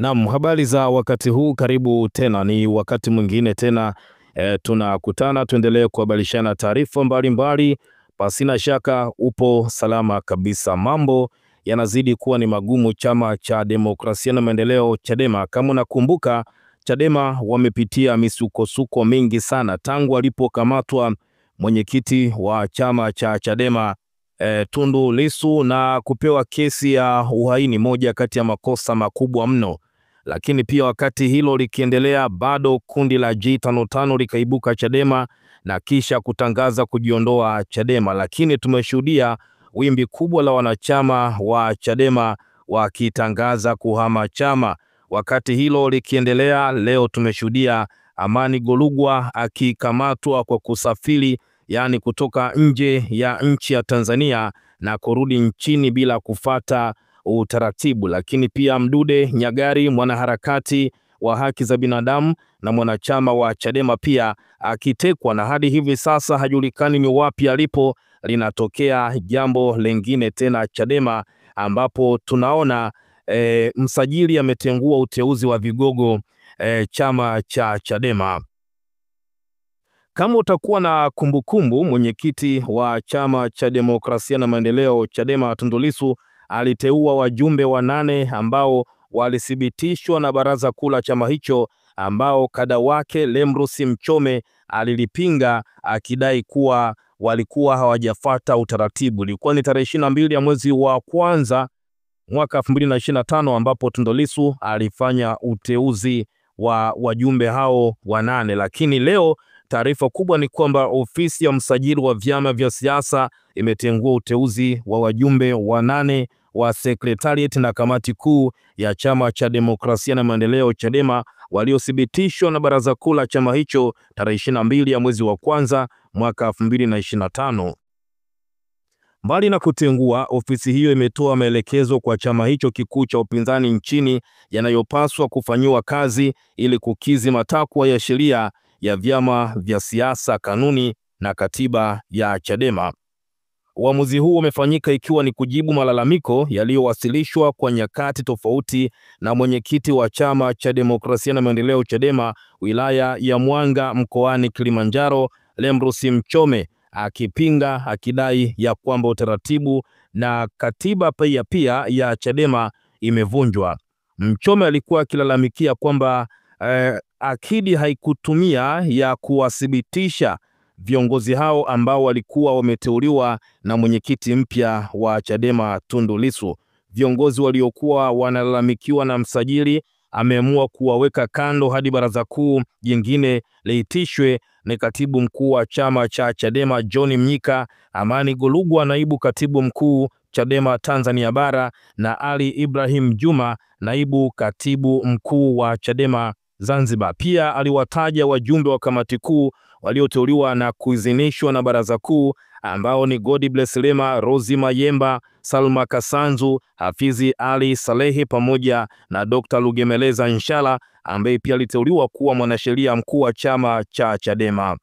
Naam, habari za wakati huu, karibu tena. Ni wakati mwingine tena tunakutana tuendelee kuhabarishana taarifa mbalimbali. Pasina shaka upo salama kabisa. Mambo yanazidi kuwa ni magumu Chama cha Demokrasia na Maendeleo Chadema. Kama unakumbuka, Chadema wamepitia misukosuko mingi sana tangu alipokamatwa mwenyekiti wa chama cha Chadema Tundu Lissu na kupewa kesi ya uhaini, moja kati ya makosa makubwa mno. Lakini pia wakati hilo likiendelea, bado kundi la G55 likaibuka Chadema na kisha kutangaza kujiondoa Chadema. Lakini tumeshuhudia wimbi kubwa la wanachama wa Chadema wakitangaza kuhama chama. Wakati hilo likiendelea, leo tumeshuhudia Amani Golugwa akikamatwa kwa kusafiri, yani kutoka nje ya nchi ya Tanzania na kurudi nchini bila kufata utaratibu. Lakini pia Mdude Nyagari, mwanaharakati wa haki za binadamu na mwanachama wa Chadema, pia akitekwa na hadi hivi sasa hajulikani ni wapi alipo. Linatokea jambo lengine tena Chadema, ambapo tunaona msajili ametengua uteuzi wa vigogo chama cha Chadema. Kama utakuwa na kumbukumbu, mwenyekiti wa Chama cha Demokrasia na Maendeleo Chadema Tundu Lissu aliteua wajumbe 8 ambao walithibitishwa na baraza kuu la chama hicho, ambao kada wake Lembrus Mchome alilipinga akidai kuwa walikuwa hawajafuata utaratibu. Ilikuwa ni tarehe 22 ya mwezi wa kwanza mwaka 2025 ambapo Tundu Lissu alifanya uteuzi wa wajumbe hao 8. Lakini leo taarifa kubwa ni kwamba ofisi ya msajili wa vyama vya siasa imetengua uteuzi wa wajumbe 8 wa secretariat na kamati kuu ya Chama cha Demokrasia na Maendeleo Chadema waliothibitishwa na baraza kuu la chama hicho tarehe 22 ya mwezi wa kwanza mwaka 2025. Mbali na kutengua, ofisi hiyo imetoa maelekezo kwa chama hicho kikuu cha upinzani nchini yanayopaswa kufanyiwa kazi ili kukidhi matakwa ya sheria ya vyama vya siasa, kanuni na katiba ya Chadema. Uamuzi huu umefanyika ikiwa ni kujibu malalamiko yaliyowasilishwa kwa nyakati tofauti na mwenyekiti wa Chama cha Demokrasia na Maendeleo Chadema wilaya ya Mwanga mkoani Kilimanjaro, Lembrus Mchome, akipinga akidai ya kwamba utaratibu na katiba pia ya Chadema imevunjwa. Mchome alikuwa akilalamikia kwamba akidi haikutumia ya kuwathibitisha viongozi hao ambao walikuwa wameteuliwa na mwenyekiti mpya wa Chadema Tundu Lissu. Viongozi waliokuwa wanalalamikiwa na msajili ameamua kuwaweka kando hadi baraza kuu jingine liitishwe na katibu mkuu wa chama cha Chadema John Mnyika, Amani Golugwa naibu katibu mkuu Chadema Tanzania Bara, na Ali Ibrahim Juma naibu katibu mkuu wa Chadema Zanzibar. Pia aliwataja wajumbe wa kamati kuu walioteuliwa na kuidhinishwa na baraza kuu ambao ni Godbless Lema, Rozi Mayemba, Salma Kasanzu, Hafizi Ali Salehi pamoja na Dr. Lugemeleza Nshala ambaye pia aliteuliwa kuwa mwanasheria mkuu wa chama cha Chadema.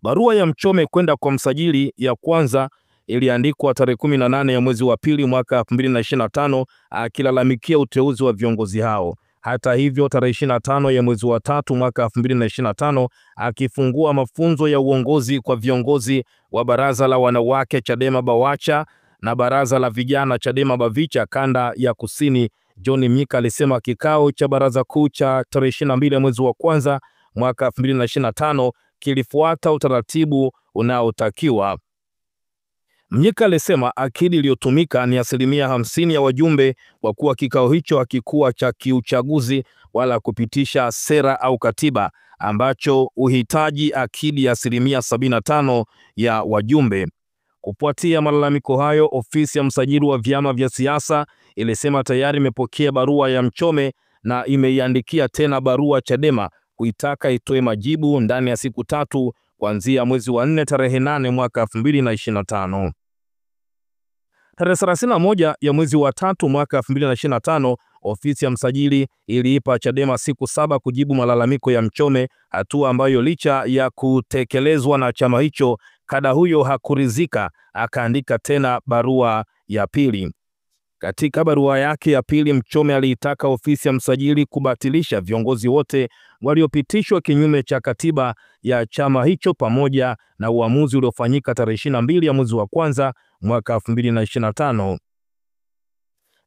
Barua ya Mchome kwenda kwa msajili ya kwanza iliandikwa tarehe 18 ya mwezi wa pili mwaka 2025 akilalamikia uteuzi wa viongozi hao. Hata hivyo, tarehe 25 ya mwezi wa tatu mwaka 2025 akifungua mafunzo ya uongozi kwa viongozi wa baraza la wanawake Chadema Bawacha na baraza la vijana Chadema Bavicha kanda ya kusini, John Mnyika alisema kikao cha baraza kuu cha tarehe 22 ya mwezi wa kwanza mwaka 2025 kilifuata utaratibu unaotakiwa. Mnyika alisema akidi iliyotumika ni 50% ya wajumbe, kwa kuwa kikao hicho hakikuwa cha kiuchaguzi wala kupitisha sera au katiba, ambacho uhitaji akidi ya 75% ya wajumbe. Kufuatia malalamiko hayo, ofisi ya msajili wa vyama vya siasa ilisema tayari imepokea barua ya Mchome na imeiandikia tena barua Chadema kuitaka itoe majibu ndani ya siku 3 kuanzia mwezi wa 4 tarehe 8 mwaka 2025. Tarehe 31 ya mwezi wa 3 mwaka 2025, ofisi ya msajili iliipa Chadema siku 7 kujibu malalamiko ya Mchome, hatua ambayo licha ya kutekelezwa na chama hicho, kada huyo hakuridhika, akaandika tena barua ya pili. Katika barua yake ya pili, Mchome aliitaka ofisi ya msajili kubatilisha viongozi wote waliopitishwa kinyume cha katiba ya chama hicho pamoja na uamuzi uliofanyika tarehe 22 ya mwezi wa kwanza mwaka 2025.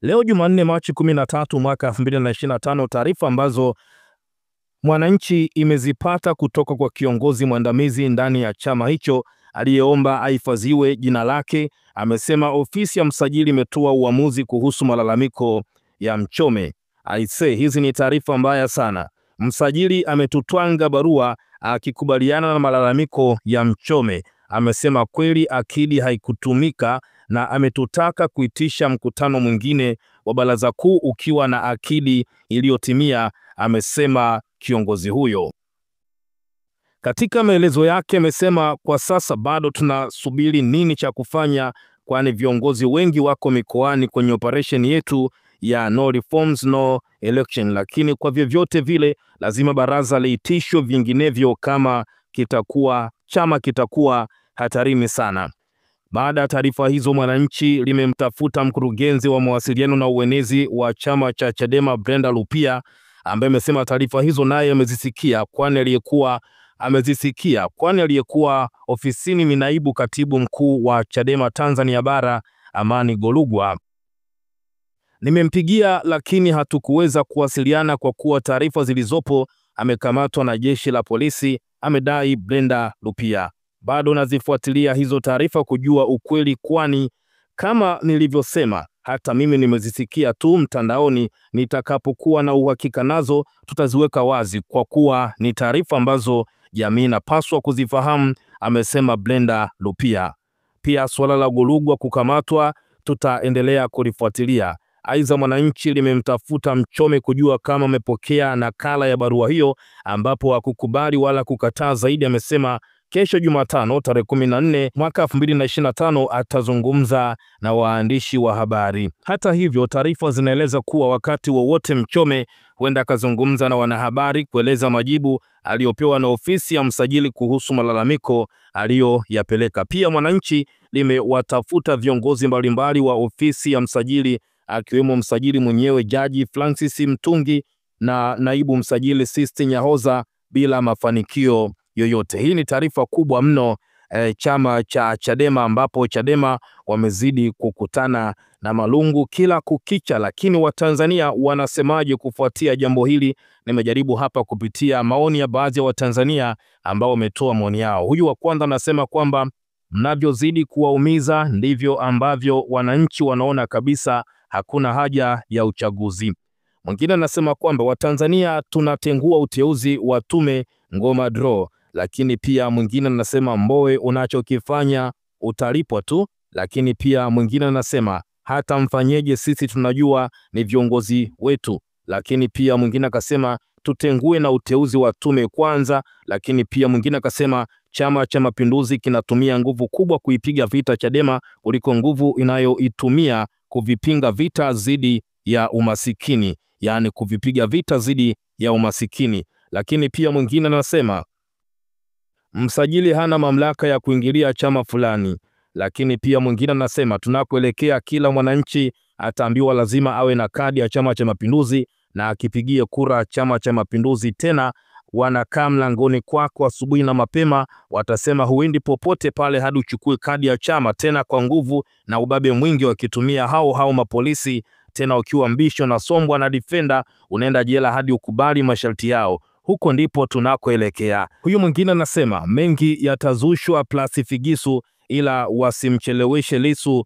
Leo Jumanne Machi 13 mwaka 2025, taarifa ambazo Mwananchi imezipata kutoka kwa kiongozi mwandamizi ndani ya chama hicho aliyeomba ahifadhiwe jina lake, amesema ofisi ya msajili imetoa uamuzi kuhusu malalamiko ya Mchome. Aisee, hizi ni taarifa mbaya sana. Msajili ametutwanga barua akikubaliana na malalamiko ya Mchome. Amesema kweli akili haikutumika na ametutaka kuitisha mkutano mwingine wa baraza kuu ukiwa na akili iliyotimia, amesema kiongozi huyo. Katika maelezo yake amesema kwa sasa bado tunasubiri nini cha kufanya, kwani viongozi wengi wako mikoani kwenye operation yetu ya no reforms no election, lakini kwa vyovyote vile lazima baraza liitishwe, vinginevyo kama chama kitakuwa hatarini sana. Baada ya taarifa hizo, Mwananchi limemtafuta mkurugenzi wa mawasiliano na uenezi wa chama cha Chadema Brenda Lupia, ambaye amesema taarifa hizo naye amezisikia, kwani aliyekuwa ofisini ni naibu katibu mkuu wa Chadema Tanzania Bara Amani Golugwa. Nimempigia lakini hatukuweza kuwasiliana kwa kuwa taarifa zilizopo amekamatwa na jeshi la polisi, amedai Brenda Lupia. Bado nazifuatilia hizo taarifa kujua ukweli, kwani kama nilivyosema hata mimi nimezisikia tu mtandaoni. Nitakapokuwa na uhakika nazo tutaziweka wazi, kwa kuwa ni taarifa ambazo jamii inapaswa kuzifahamu, amesema Brenda Lupia. Pia suala la Golugwa kukamatwa tutaendelea kulifuatilia. Aidha, Mwananchi limemtafuta Mchome kujua kama amepokea nakala ya barua hiyo, ambapo hakukubali wala kukataa zaidi. Amesema kesho Jumatano tarehe 14 mwaka 2025 atazungumza na waandishi wa habari. Hata hivyo, taarifa zinaeleza kuwa wakati wowote Mchome huenda akazungumza na wanahabari kueleza majibu aliyopewa na ofisi ya msajili kuhusu malalamiko aliyoyapeleka. Pia Mwananchi limewatafuta viongozi mbalimbali wa ofisi ya msajili, akiwemo msajili mwenyewe Jaji Francis Mtungi na naibu msajili Sisti Nyahoza, bila mafanikio yoyote. Hii ni taarifa kubwa mno chama cha Chadema, ambapo Chadema wamezidi kukutana na malungu kila kukicha. Lakini Watanzania wanasemaje kufuatia jambo hili? Nimejaribu hapa kupitia maoni ya baadhi ya Watanzania ambao wametoa maoni yao. Huyu wa kwanza anasema kwamba mnavyozidi kuwaumiza ndivyo ambavyo wananchi wanaona kabisa hakuna haja ya uchaguzi. Mwingine anasema kwamba Watanzania tunatengua uteuzi wa tume, ngoma draw. Lakini pia mwingine anasema Mbowe, unachokifanya utalipwa tu. Lakini pia mwingine anasema hata mfanyeje, sisi tunajua ni viongozi wetu. Lakini pia mwingine akasema tutengue na uteuzi wa tume kwanza. Lakini pia mwingine akasema Chama cha Mapinduzi kinatumia nguvu kubwa kuipiga vita Chadema kuliko nguvu inayoitumia kuvipinga vita dhidi ya umasikini, yani kuvipiga vita dhidi ya umasikini. Lakini pia mwingine anasema msajili hana mamlaka ya kuingilia chama fulani. Lakini pia mwingine anasema tunakoelekea kila mwananchi ataambiwa lazima awe na kadi ya Chama cha Mapinduzi na akipigie kura Chama cha Mapinduzi. Tena wanakaa mlangoni kwako asubuhi na mapema, watasema huendi popote pale hadi uchukue kadi ya chama, tena kwa nguvu na ubabe mwingi, wakitumia hao mapolisi, tena ukiwa mbisho na sombwa na defender unaenda jela hadi ukubali masharti yao. Huko ndipo tunakoelekea. Huyu mwingine anasema mengi yatazushwa plus figisu, ila wasimcheleweshe Lissu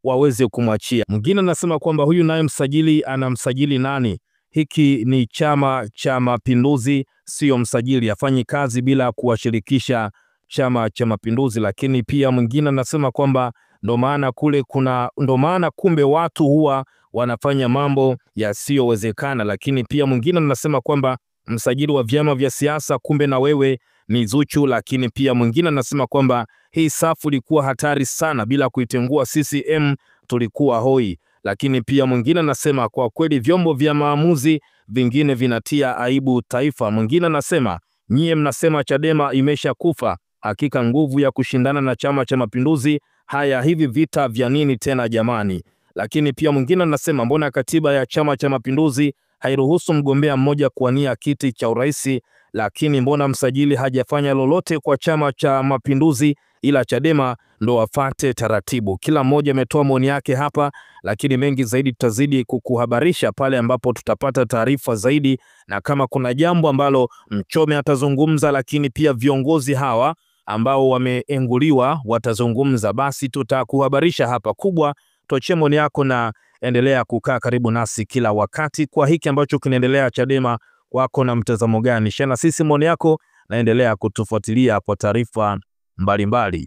waweze kumwachia. Mwingine anasema kwamba huyu naye msajili anamsajili nani? Hiki ni Chama cha Mapinduzi, sio msajili, afanyi kazi bila kuwashirikisha Chama cha Mapinduzi. Lakini pia mwingine anasema kwamba ndo maana kumbe watu huwa wanafanya mambo yasiyowezekana. Lakini pia mwingine anasema kwamba msajili wa vyama vya siasa kumbe na wewe ni Zuchu. Lakini pia mwingine anasema kwamba hii safu ilikuwa hatari sana, bila kuitengua CCM tulikuwa hoi. Lakini pia mwingine anasema kwa kweli vyombo vya maamuzi vingine vinatia aibu taifa. Mwingine anasema nyie mnasema Chadema imesha kufa, hakika nguvu ya kushindana na Chama cha Mapinduzi. Haya, hivi vita vya nini tena jamani? Lakini pia mwingine anasema mbona katiba ya Chama cha Mapinduzi hairuhusu mgombea mmoja kuwania kiti cha urais, lakini mbona msajili hajafanya lolote kwa Chama cha Mapinduzi ila Chadema ndo wafate taratibu. Kila mmoja ametoa maoni yake hapa, lakini mengi zaidi tutazidi kukuhabarisha pale ambapo tutapata taarifa zaidi, na kama kuna jambo ambalo Mchome atazungumza, lakini pia viongozi hawa ambao wameenguliwa watazungumza, basi tutakuhabarisha hapa. Kubwa, tochea maoni yako na endelea kukaa karibu nasi kila wakati kwa hiki ambacho kinaendelea Chadema. Wako na mtazamo gani? Shana sisi maoni yako na endelea kutufuatilia kwa taarifa mbalimbali.